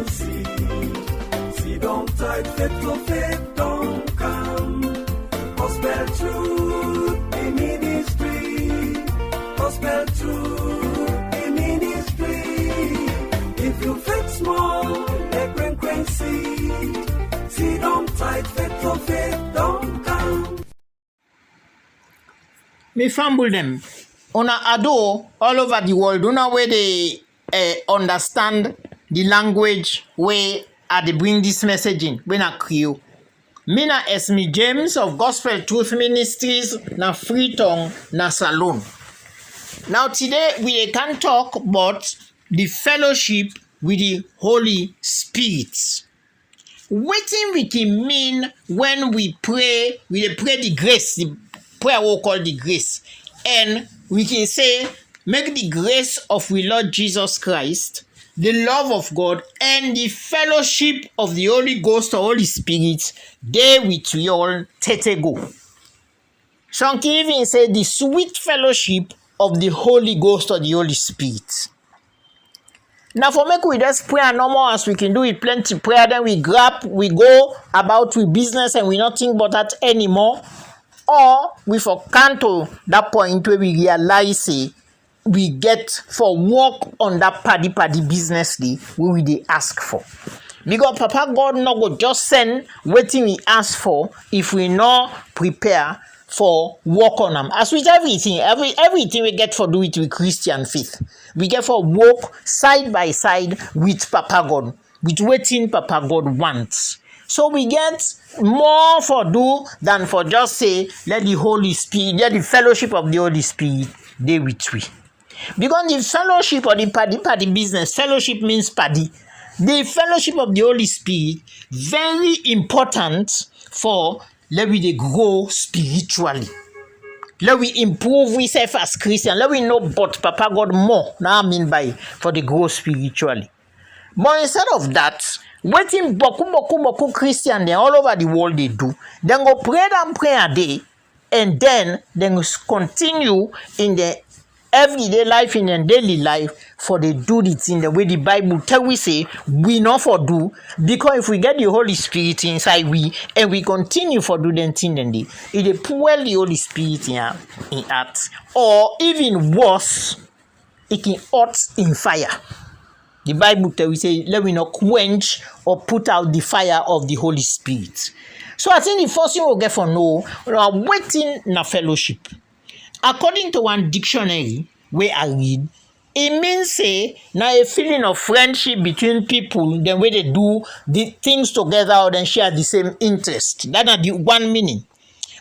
see. See, don't type faith for faith, don't come. Gospel truth in ministry. Gospel truth in ministry. If you faith small, they bring seed. See, don't type faith for faith, don't come. Me fumble them. On a ado all over the world, una where they understand the language where they bring this message in. When I crew. Me na Esme James of Gospel Truth Ministries na Freetown na Salon. Now today we can talk about the fellowship with the Holy Spirit. What we can mean when we pray the grace, the prayer we call the grace. And we can say, make the grace of our Lord Jesus Christ, the love of God, and the fellowship of the Holy Ghost or Holy Spirit, they with we all tete go. Some can even say the sweet fellowship of the Holy Ghost or the Holy Spirit. Now for make we just pray normal as we can do it plenty prayer, then we go about with business and we not think about that anymore. Or we for come to that point where we realize say we get for work on that paddy business day where we they ask for. Because Papa God not go just send waiting we ask for if we not prepare for work on them. As with everything we get for do it with Christian faith. We get for work side by side with Papa God, with waiting Papa God wants. So we get more for do than for just say, let the Holy Spirit, let the fellowship of the Holy Spirit be with we. Because the fellowship or the paddy business, fellowship means paddy. The fellowship of the Holy Spirit, very important for let we grow spiritually. Let we improve ourselves as Christians. Let we know about Papa God more. Now I mean by for the grow spiritually. But instead of that, waiting boku Christian then all over the world they do. Then go pray a day, and then continue in the everyday life, in the daily life, for they do the thing the way the Bible tell we say we not for do, because if we get the Holy Spirit inside we and we continue for do the thing then it they pull the Holy Spirit in act, or even worse, it can hot in fire. The Bible tell we say, let me not quench or put out the fire of the Holy Spirit. So I think the first thing we'll get for know, we are waiting na fellowship. According to one dictionary where I read, it means say now a feeling of friendship between people, then where they do the things together or then share the same interest. That's the one meaning.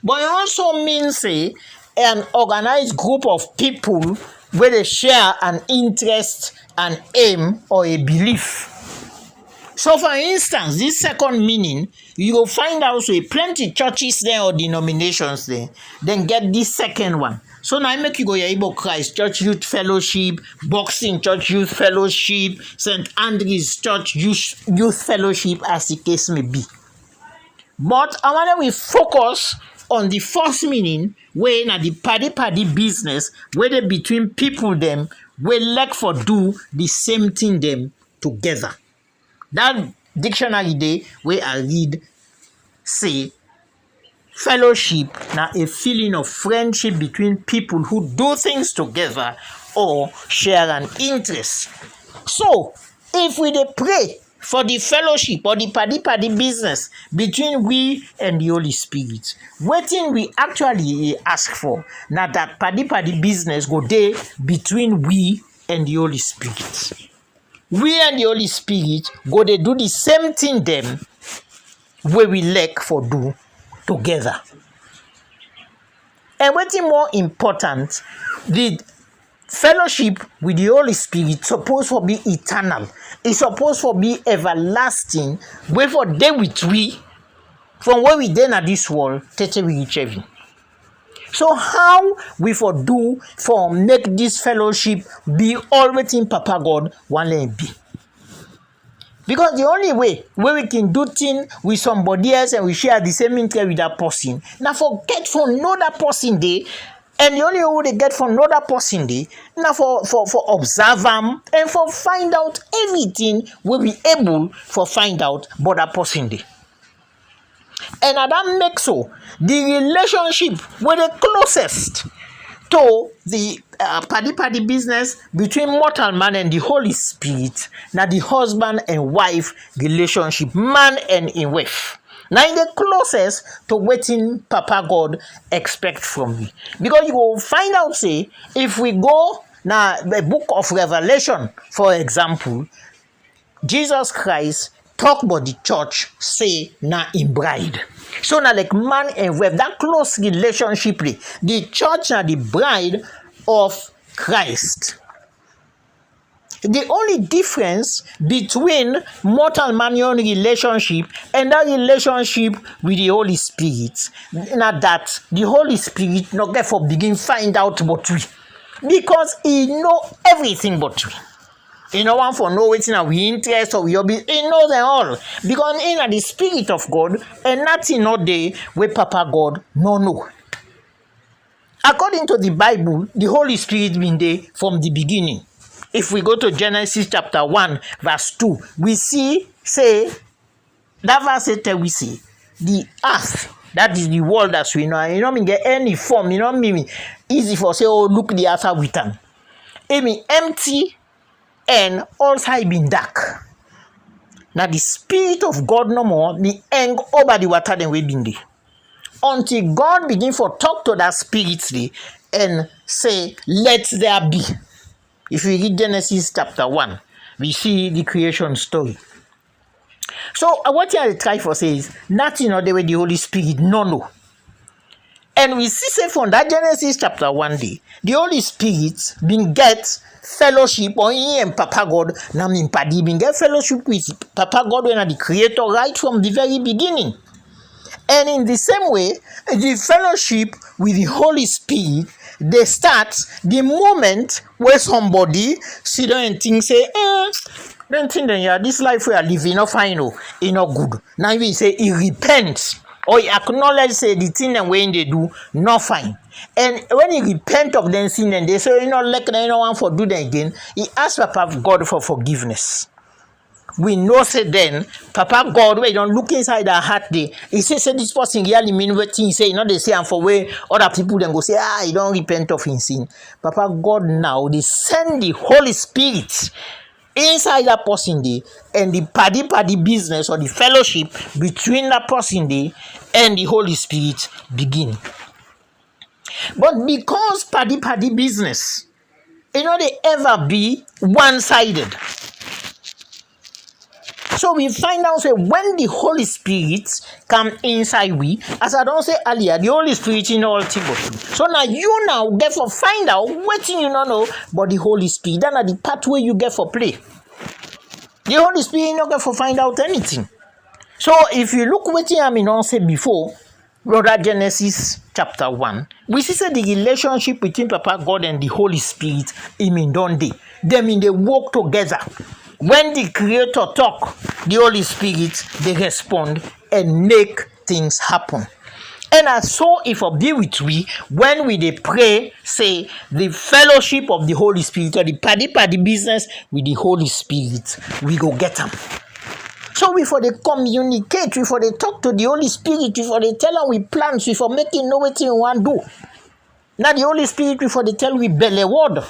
But it also means say an organized group of people where they share an interest, an aim, or a belief. So for instance, this second meaning, you will find out so plenty churches there or denominations there, then get this second one. So now I make you go your Igbo Christ Church Youth Fellowship, Boxing Church Youth Fellowship, St. Andrew's Church Youth Fellowship, as the case may be. But I want we focus on the first meaning, where na the paddy business, whether between people them, we like for do the same thing them together. That dictionary day where I read say fellowship na a feeling of friendship between people who do things together or share an interest. So if we dey pray for the fellowship or the paddy business between we and the Holy Spirit, wetin we actually ask for na that paddy business go dey between we and the Holy Spirit. We and the Holy Spirit go dey do the same thing them wey we like for do together. And wetin more important, the fellowship with the Holy Spirit supposed to be eternal. It's supposed to be everlasting. Where for day with we, from where we then at this world, tete we reach heaven. So how we for do for make this fellowship be always in Papa God one let be? Because the only way where we can do things with somebody else and we share the same interest with that person, now forget for know that person day And the only way they get from another person they now for observe them and for find out everything will be able for find out but that person they. And that makes so the relationship with the closest to the paddy business between mortal man and the Holy Spirit. Now the husband and wife relationship, man and in wife. Now in the closest to waiting Papa God expect from me. Because you will find out, say, if we go now the book of Revelation, for example, Jesus Christ talk about the church, say now in bride. So now like man and wife, that close relationship, the church and the bride of Christ. The only difference between mortal man relationship and that relationship with the Holy Spirit, not that the Holy Spirit not get for begin find out but we, because he know everything but we. He no one for know waiting and we interest or we be he knows them all. Because in the Spirit of God and nothing not there where Papa God no. According to the Bible, the Holy Spirit been there from the beginning. If we go to Genesis chapter 1, verse 2, we see, say, that verse tell we see, the earth, that is the world as we know, you know, mean get any form, you know, mean easy for say, oh, look the earth with them. It mean empty and also been dark. Now the Spirit of God no more, the hang over the water than we been there. Until God begin for talk to that spirit and say, let there be. If we read Genesis chapter 1, we see the creation story. So what I try for say is, nothing other way the Holy Spirit no. And we see say from that Genesis chapter 1 day, the Holy Spirit been get fellowship or he and Papa God, now mean paddy been get fellowship with Papa God when the creator right from the very beginning. And in the same way, the fellowship with the Holy Spirit, they start the moment where somebody sit down and think, say, don't think that yeah, this life we are living, not fine, it's not good. Now we say he repents or he acknowledge say the thing and when they do, not fine. And when he repent of them sin and they say, you know, like no one for do them again, he asks Papa God for forgiveness. We know say then Papa God when you don't look inside our heart there, he say this person really mean what he say, not they say and for where other people then go say he don't repent of his sin. Papa God now they send the Holy Spirit inside that person there and the paddy business or the fellowship between that person there and the Holy Spirit begin. But because paddy business, you know they ever be one-sided. So we find out say when the Holy Spirit come inside we, as I don't say earlier, the Holy Spirit in all things. So now you now get for find out what you don't know but the Holy Spirit. Then are the pathway you get for play. The Holy Spirit not get for find out anything. So if you look what I mean on say before, brother Genesis chapter 1, we see say the relationship between Papa God and the Holy Spirit, I mean don't they? They mean they work together. When the Creator talk, the Holy Spirit, they respond and make things happen. And as so if I be with we, when we they pray, say the fellowship of the Holy Spirit or the paddy business with the Holy Spirit, we go get them. So before they communicate, before they talk to the Holy Spirit, before they tell them we plans, before making know what we want to do. Now the Holy Spirit before they tell we belly word.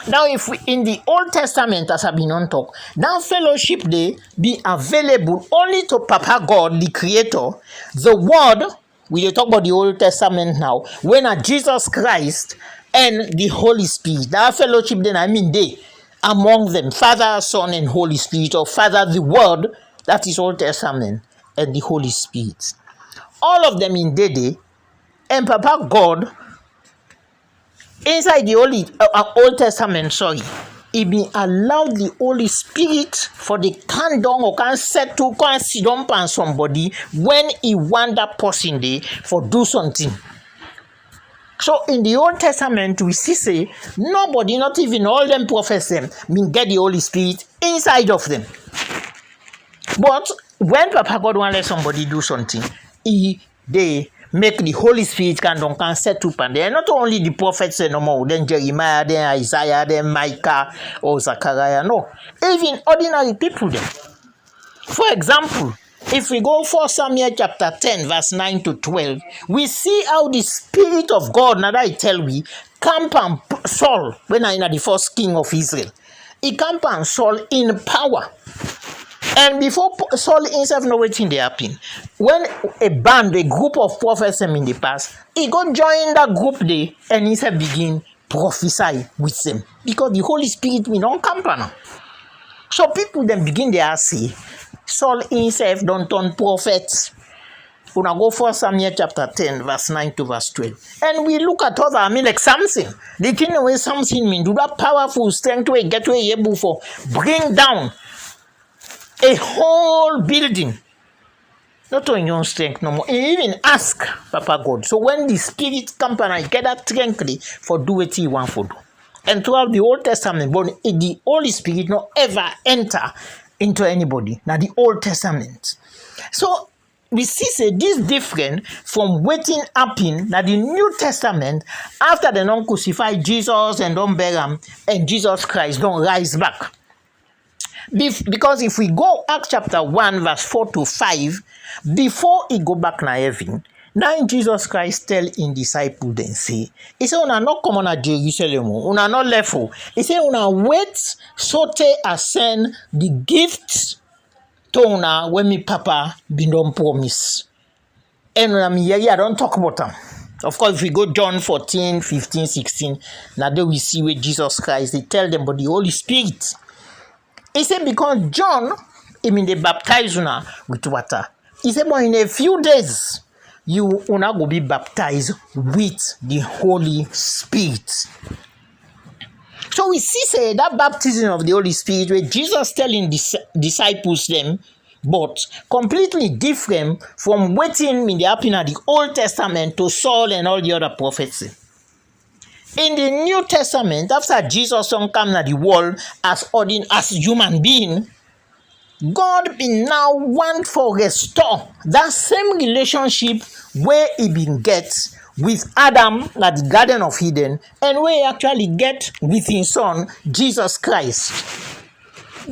Now, if we, in the Old Testament, as I've been on talk, now fellowship they be available only to Papa God, the Creator. The Word, we talk about the Old Testament now, when Jesus Christ and the Holy Spirit. That fellowship then, I mean they, among them, Father, Son, and Holy Spirit, or Father, the Word, that is Old Testament, and the Holy Spirit. All of them in day, and Papa God, inside the Old Testament, it be allowed the Holy Spirit for the can down or can settle, can sit down on somebody when he want that person there for do something. So in the Old Testament, we see say nobody, not even all them prophets them, mean get the Holy Spirit inside of them. But when Papa God want let somebody do something, they make the Holy Spirit can set up and there. Not only the prophets no more, then Jeremiah, then Isaiah, then Micah or Zechariah. No, even ordinary people then. For example, if we go for Samuel chapter 10, verse 9 to 12, we see how the Spirit of God, now that I tell we, camp on Saul, when I am the first king of Israel. He camp on Saul in power. And before Saul himself know wetin dey happen, when a group of prophets in the past, he go join that group there and he said begin prophesy with them. Because the Holy Spirit will not camp on. So people then begin there say, Saul himself don't turn prophets. Una go for Samuel chapter 10, verse 9 to verse 12. And we look at other, like Samson. The thing way Samson mean, do that powerful strength way get way able for bring down a whole building. Not on your strength no more. He even ask Papa God. So when the Spirit come and get that strength for do what he want for do. And throughout the Old Testament, but the Holy Spirit not ever enter into anybody. Now the Old Testament. So we see say this different from waiting happen that the New Testament after they don't crucify Jesus and don't bury him and Jesus Christ don't rise back. Because if we go Acts chapter 1 verse 4 to 5, before he go back na heaven, now Jesus Christ tell in disciples then say, he say una not come on Jerusalem, una not left. He say una wait so te ascend the gifts to una when me papa been don't promise. And una me I don't talk about them. Of course, if we go John 14, 15, 16, now there we see where Jesus Christ, they tell them about the Holy Spirit. He said, because John, they baptize una with water. He said, but in a few days, you una go be baptized with the Holy Spirit. So we see say that baptism of the Holy Spirit where Jesus telling disciples them, but completely different from waiting in the happening at the Old Testament to Saul and all the other prophets. In the New Testament, after Jesus come to the world as human being, God been now want for restore that same relationship where he been get with Adam at the Garden of Eden and where he actually get with his son, Jesus Christ.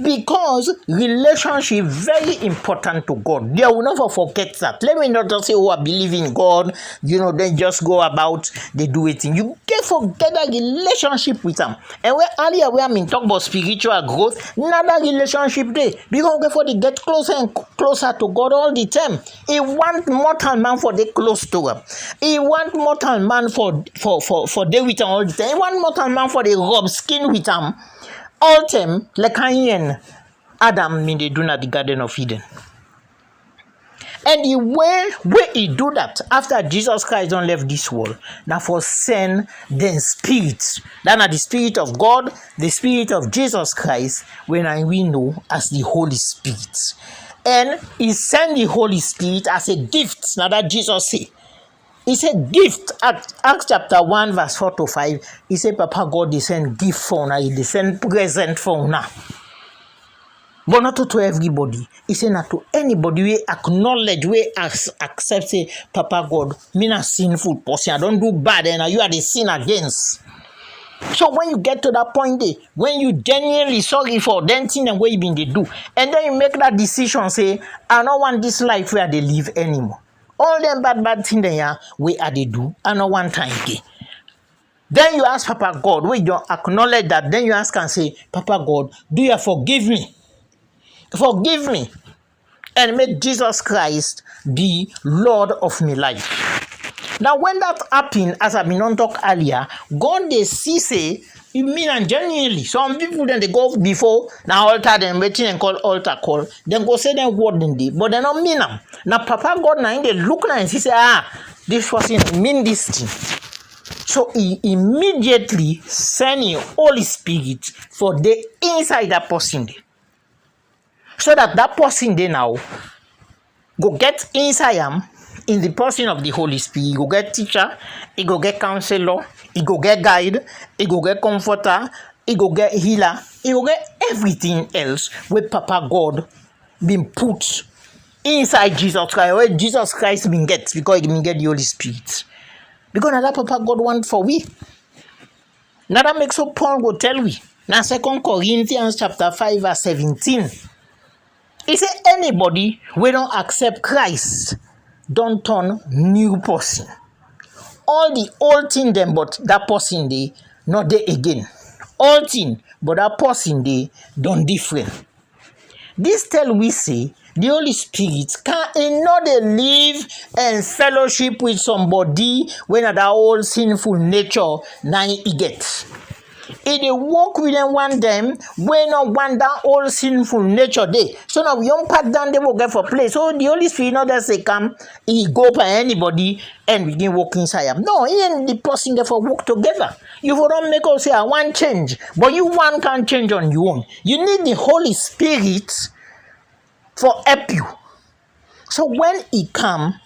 Because relationship very important to God. They will never forget that. Let me not just say, oh, I believe in God, then just go about, they do it. You can't forget that relationship with them. And where earlier we have talk about spiritual growth, another relationship there. Because before they get closer and closer to God all the time. He want mortal man for they close to him. He want mortal man for they with him all the time. He want mortal man for they rub skin with him. All time, like Adam they do not the Garden of Eden. And the way he do that after Jesus Christ don't left this world, now for send the spirit. That are the Spirit of God, the Spirit of Jesus Christ, when we know as the Holy Spirit. And he sent the Holy Spirit as a gift. Now that Jesus say. He said gift, Acts chapter 1 verse 4 to 5. He said, Papa God, they send gift for una, they send present for una. But not to everybody. He said not to anybody we acknowledge, we accept, say, Papa God, me not sinful person, I don't do bad, and you are the sin against. So when you get to that point there, when you genuinely sorry for them thing and what you been they do, and then you make that decision, say, I don't want this life where they live anymore. All them bad things there, we are they do, and no one time again. Then you ask Papa God, we don't acknowledge that. Then you ask and say, Papa God, do you forgive me? Forgive me. And make Jesus Christ the Lord of my life. Now, when that happened, as I've been on talk earlier, God they see say, you mean and genuinely. Some people then they go before now altar then waiting and call altar call. Then go say them word in the but they don't mean them. Now Papa God now they look now and he say, this person mean this thing. So he immediately send the Holy Spirit for the inside that person there. So that person there now go get inside him in the person of the Holy Spirit. He go get teacher, he go get counselor, he go get guide, he go get comforter, he go get healer, he go get everything else where Papa God been put inside Jesus Christ, where Jesus Christ been get, because he been get the Holy Spirit. Because now that Papa God want for we. Now that makes up Paul go tell we. Now 2 Corinthians chapter 5 verse 17. He say anybody we don't accept Christ, don't turn new person. All the old thing them, but that person they not there again. All thing, but that person they don't different. This tell we say the Holy Spirit can not live and fellowship with somebody when that old sinful nature now he gets. If they walk with them one them, when not one that old sinful nature day. So now we don't pack down they will get for place. So the Holy Spirit not that say come, he go by anybody and begin walking inside him. No, he and the person therefore walk together. You will not make us say I want change, but you one can't change on your own. You need the Holy Spirit for help you. So when he come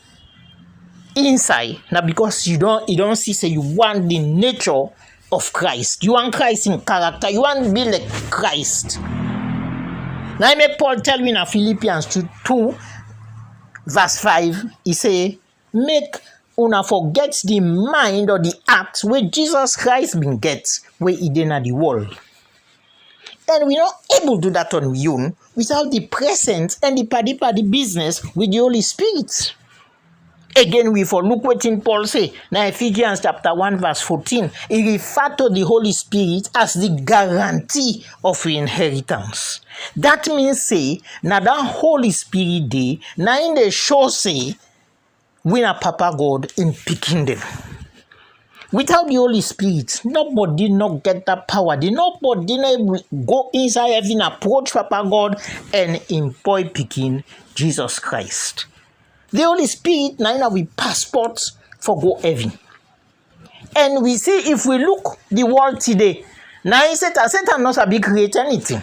inside, now because you don't see say you want the nature of Christ. You want Christ in character. You want to be like Christ. Now I make Paul tell me in Philippians 2 verse 5, he say, make una forget the mind or the act where Jesus Christ been get where he did in the world. And we're not able to do that on our own without the presence and the paddy business with the Holy Spirit. Again, we for look what in Paul say. Now Ephesians chapter 1 verse 14. He referred to the Holy Spirit as the guarantee of inheritance. That means say, now that Holy Spirit day, now in the show say, we are Papa God in picking them. Without the Holy Spirit, nobody not get that power. Nobody not go inside heaven, approach Papa God and employ picking Jesus Christ. The Holy Spirit now we passports for go heaven. And we see if we look the world today, now Satan not be create anything.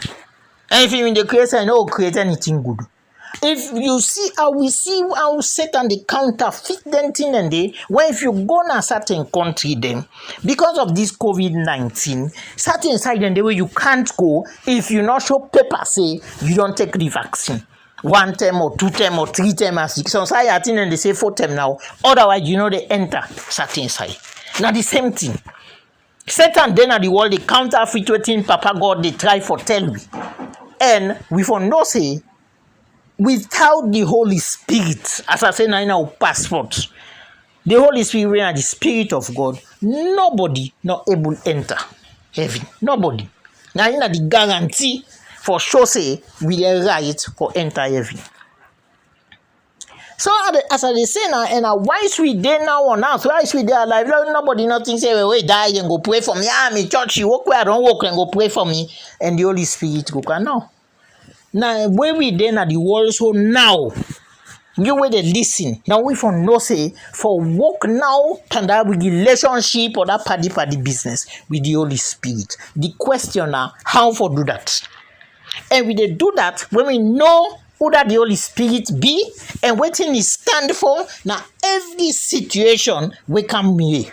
And if you in the creator, no create anything good. If you see how Satan the counterfeit them thing and they, when if you go to a certain country them, because of this COVID-19, certain side and the way you can't go if you not show paper say you don't take the vaccine. 1 term or 2 term or 3 term or 6. Some side I think and they say 4 term now. Otherwise, they enter certain side. Now the same thing. Satan then at the world they counterfeit waiting Papa God they try for tell me. And we for no say without the Holy Spirit, as I say now in our passport, the Holy Spirit and the Spirit of God, nobody not able to enter heaven. Nobody. Now in the guarantee for sure say we are right for enter heaven. So as I say now, and once we there now on us, once we there alive, nobody nothing say wait die and go pray for me. Me church you walk where I don't walk and go pray for me, and the Holy Spirit go can now. Now when we there now the world so now you way they listen. Now we for no say for walk now can that with relationship or that paddy business with the Holy Spirit. The question now how for do that? And we they do that when we know who that the Holy Spirit be and what he stand for. Now every situation we can be.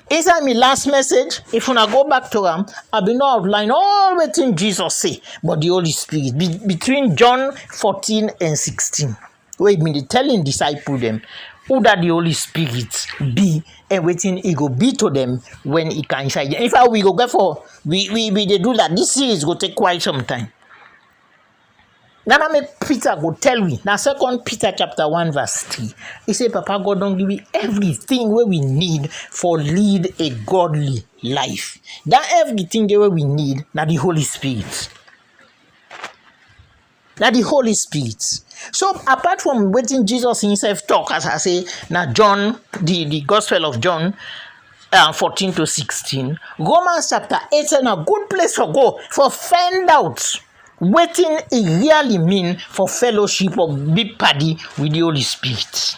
Inside my last message, if I go back to them, I've been outline all what Jesus say, but the Holy Spirit between John 14 and 16. Where he been telling disciples them who that the Holy Spirit be and waiting he go be to them when he can inside them. In fact, we go get for we they do that. This series go take quite some time. Now I make Peter go tell me. Now 2 Peter chapter 1 verse 3. He say, Papa God don't give me everything where we need for lead a godly life. That everything where we need, now the Holy Spirit. Now the Holy Spirit. So apart from waiting Jesus himself talk, as I say, now John, the Gospel of John 14 to 16, Romans chapter 8 is a good place to go for find out waiting it really mean for fellowship of big party with the Holy Spirit.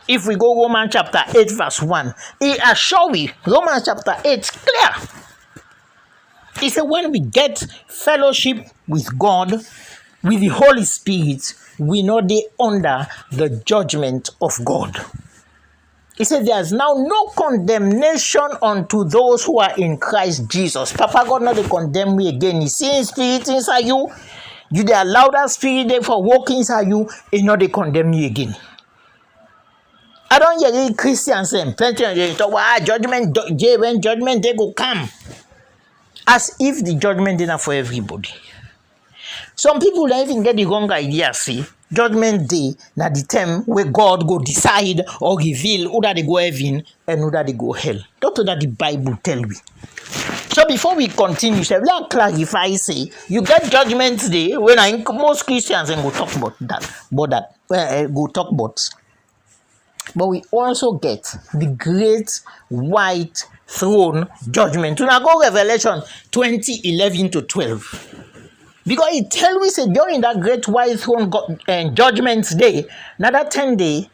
If we go Romans chapter 8 verse 1, it assure we Romans chapter 8 clear. It said when we get fellowship with God, with the Holy Spirit, we know they under the judgment of God. He said there's now no condemnation unto those who are in Christ Jesus. Papa God not to condemn me again. He sees spirit inside you. You dey allow that spirit there for work inside you, e no dey condemn you again. I don hear Christians say plenty of them talk judgment day, when judgment day go come, as if the judgment day na for everybody. Some people don't even get the wrong idea. See, judgment day na the time where God go decide or reveal who that they go heaven and who that they go hell. That's what the Bible tell we. So before we continue, so let's clarify. Say you get judgment day when most Christians and go talk about that, go talk about. But we also get the great white throne judgment. To now go Revelation 20:11-12. Because it tells me say during that great white throne judgment day, now that 10 day,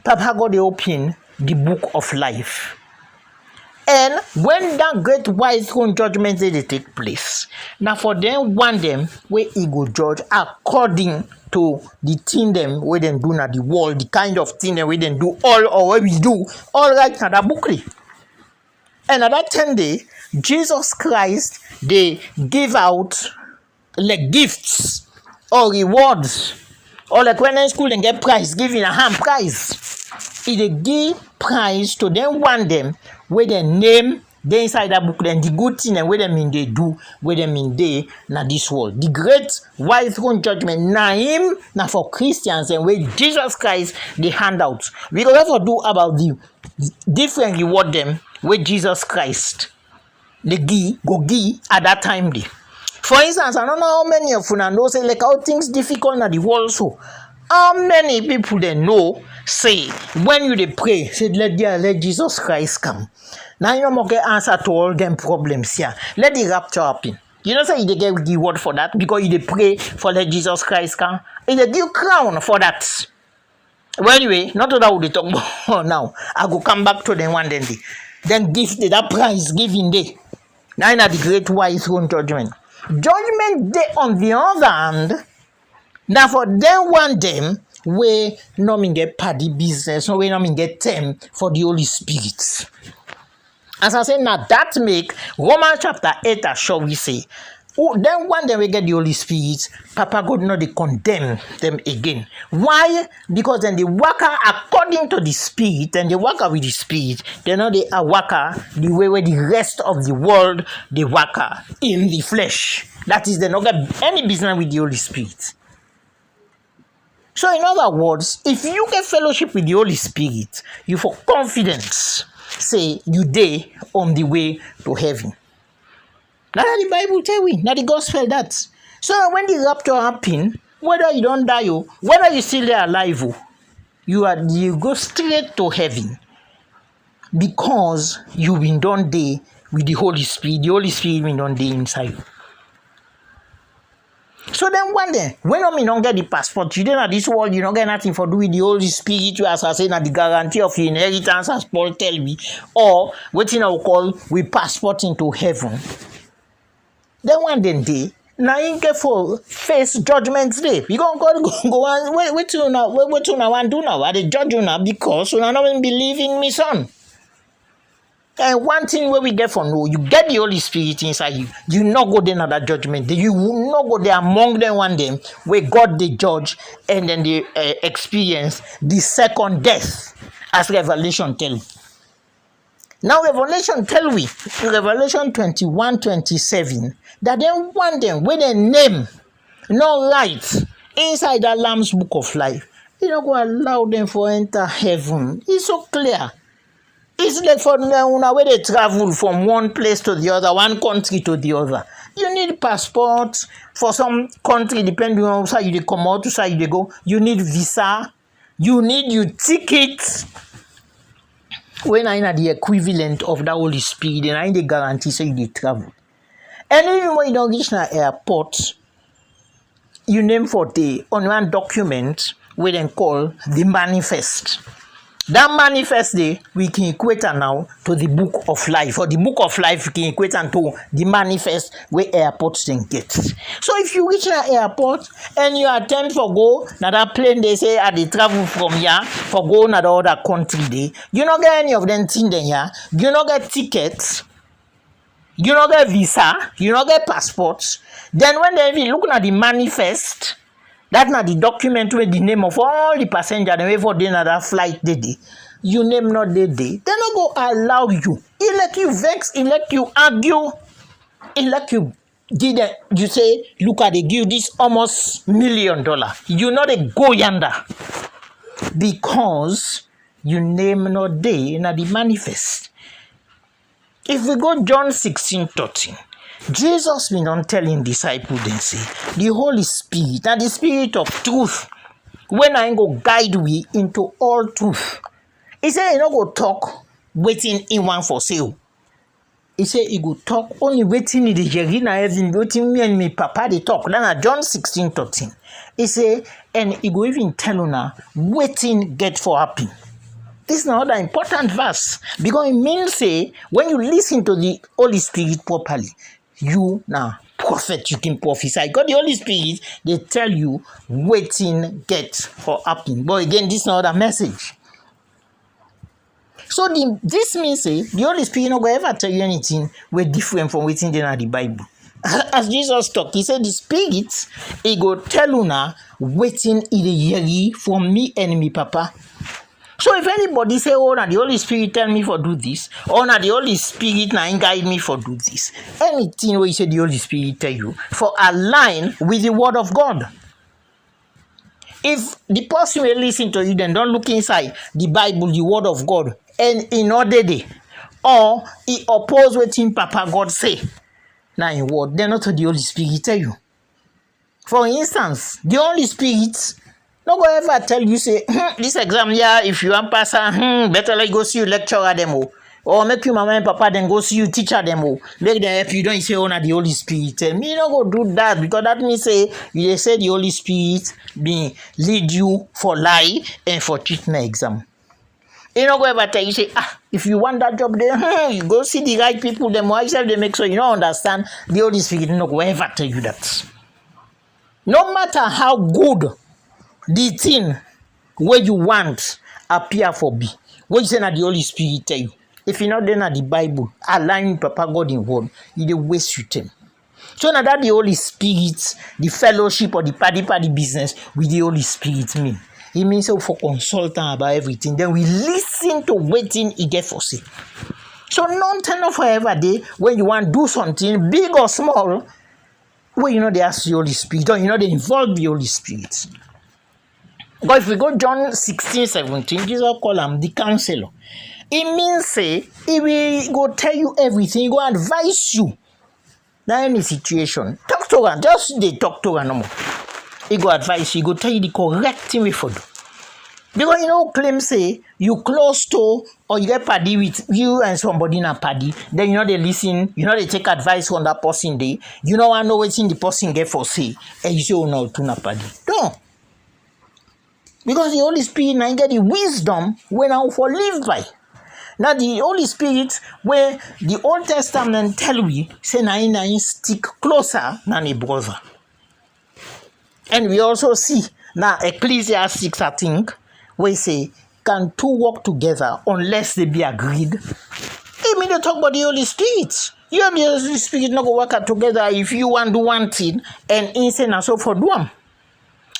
Papa God they open the book of life. And when that great white throne judgment day they take place, now for them one them where he go judge according to the thing them where them do na the world, the kind of thing them where them do all or where we do all right na that book. And at that 10 day, Jesus Christ they give out like gifts or rewards, or like when in school they get prize, giving a hand prize. If they give prize to them one them where they name they inside that book, then the good thing and where they mean they do, where they mean they na this world. The great white throne judgment na him na for Christians and where Jesus Christ they hand out. We go ever do about the different reward them where Jesus Christ the go give at that time day. For instance, I don't know how many of you know say like how things difficult in the world. So how many people they know say when you they pray, say let Jesus Christ come. Now you know more get answer to all them problems here. Let the rapture happen. You know say they get reward for that because you they pray for let Jesus Christ come. And they give crown for that. Well, anyway, not that we talk about now. I go come back to them one day. Then give that prize giving day. Now in the great white throne judgment. Judgment day on the other hand, now for them one them where no mean get party business, no way no mean get time for the Holy Spirit. As I say now that make Romans chapter 8 shall we say. Then one day we get the Holy Spirit, Papa God not they condemn them again. Why? Because then they work according to the Spirit, and they work with the Spirit. They know they are worker the way where the rest of the world they work in the flesh. That is, they not get any business with the Holy Spirit. So in other words, if you get fellowship with the Holy Spirit, you for confidence say you day on the way to heaven. Now the Bible tell we, now the gospel that. So when the rapture happen, whether you don't die, whether you still there alive, you go straight to heaven because you been done day with the Holy Spirit. The Holy Spirit been done day inside you. So then one day, when you don't get the passport, you don't have this world, you don't get nothing for do with the Holy Spirit, you as I say, the guarantee of your inheritance, as Paul tell me, or what you know call we passport into heaven. Then one day, now you get for face judgment day. You go on, wait till now and do now. I dey judge you now because you don't believe in me, son. And one thing where we get for no, you get the Holy Spirit inside you. You not go there another judgment. You will not go there among them one day where God they judge and then they experience the second death, as Revelation tell. Now Revelation tell we, in Revelation 21:27, that then one day when they name no right inside that Lamb's book of life, you don't go allow them for enter heaven. It's so clear. It's like for them where they travel from one place to the other, one country to the other. You need passport for some country, depending on how you come out, how you go. You need visa. You need your ticket. When I the equivalent of the Holy Spirit, then I the guarantee so you travel. And even when you don't reach the airport, you name for the on one document we then call the manifest. That manifest day we can equate now to the book of life, or the book of life we can equate to the manifest where airports then get. So if you reach an airport and you attempt for go now that plane they say they travel from here for go na the other country day, you not get any of them thing then here, you not get tickets. you no get visa, you no get passports. Then when they even looking at the manifest, that na the document with the name of all the passengers dem wey for dey na that flight dey. You name not dey. They no go allow you. He let you vex, he let you argue, he let you you say, look at they give this almost $1 million. You know they go yonder. Because you name not dey na the manifest. If we go John 16:13, Jesus been on telling disciples then say, the Holy Spirit, and the Spirit of truth, when I go guide we into all truth. He said he no go talk waiting in one for sale. He said he go talk only waiting in the Jerina heaven, waiting me and me papa they talk. Then at John 16:13. He say, and he go even tell una waiting get for happen. This is another important verse because it means say when you listen to the Holy Spirit properly, you now prophet, you can prophesy. Because the Holy Spirit, they tell you waiting get for happen. But again, this is another message. So this means say the Holy Spirit not going to ever tell you anything way different from waiting in the Bible. As Jesus talked, he said the Spirit, he go tell una waiting in the year from me and me papa. So if anybody say, oh, now the Holy Spirit tell me for do this, or now the Holy Spirit now guide me for do this, anything where you say the Holy Spirit tell you, for align with the word of God. If the person will listen to you, then don't look inside the Bible, the word of God, and in order day, or he oppose what him Papa God say, now in word, then not the Holy Spirit tell you. For instance, the Holy Spirit no go ever tell you say this exam here, if you want pass, better like go see you lecturer demo, or make you mama and papa then go see you teacher demo. Make them help you. Don't say oh na the Holy Spirit tell me. You no go do that because that means say you say the Holy Spirit be lead you for lie and for treatment exam. You no go ever tell you say if you want that job there, you go see the right people. Them why yourself they make sure you don't understand. The Holy Spirit no go ever tell you that. No matter how good the thing where you want appear for be. What you say na the Holy Spirit tell you. If you not then at the Bible, align Papa God in word, you dey waste your time. So now that the Holy Spirit, the fellowship or the party business with the Holy Spirit mean. It means so for consultant about everything. Then we listen to waiting he get for say. So non ten forever day when you want to do something big or small, where you know they ask the Holy Spirit, or you know they involve the Holy Spirit. But if we go John 16:17, Jesus call him the counselor. It means say he will go tell you everything, he go advise you. Now any situation, talk to her, just they talk to her no more. He go advise you, he go tell you the correct thing we for do. Because you know claim say you close to or you get party with you and somebody in a party, then you know they listen, you know they take advice from that person day, you know I know what's in the person get for say, and you say oh no to na party. No. Because the Holy Spirit now get the wisdom when I for live by. Now the Holy Spirit where the Old Testament tell we say na stick closer than a brother. And we also see now Ecclesiastes I think where say can two work together unless they be agreed. It mean they talk about the Holy Spirit. You and the Holy Spirit not go work out together if you want to do one thing and insane and so for do them.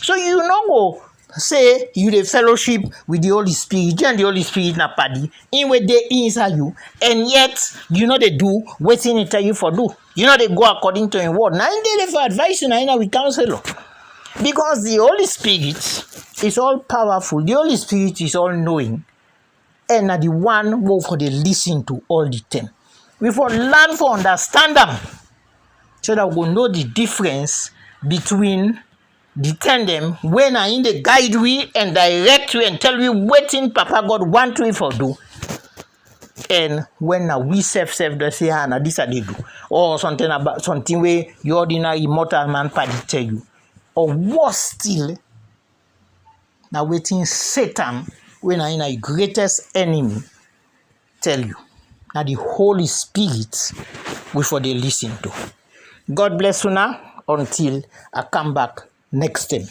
So you not go say you the fellowship with the Holy Spirit, you and the Holy Spirit na party, in where they inside you, and yet you know they do waiting to tell you for do. You know they go according to his word. Now they for advice you now we counsel. Because the Holy Spirit is all powerful, the Holy Spirit is all knowing, and the one who for they listen to all the time. We for learn for understand them, so that we will know the difference between the tandem when I in the guide we and direct we and tell we waiting Papa God want we for do. And when we self they say now this are they do. Or something about something where your ordinary mortal man party tell you. Or worse still, now waiting Satan when I in a greatest enemy tell you. Now the Holy Spirit we for they listen to. God bless you now until I come back next time.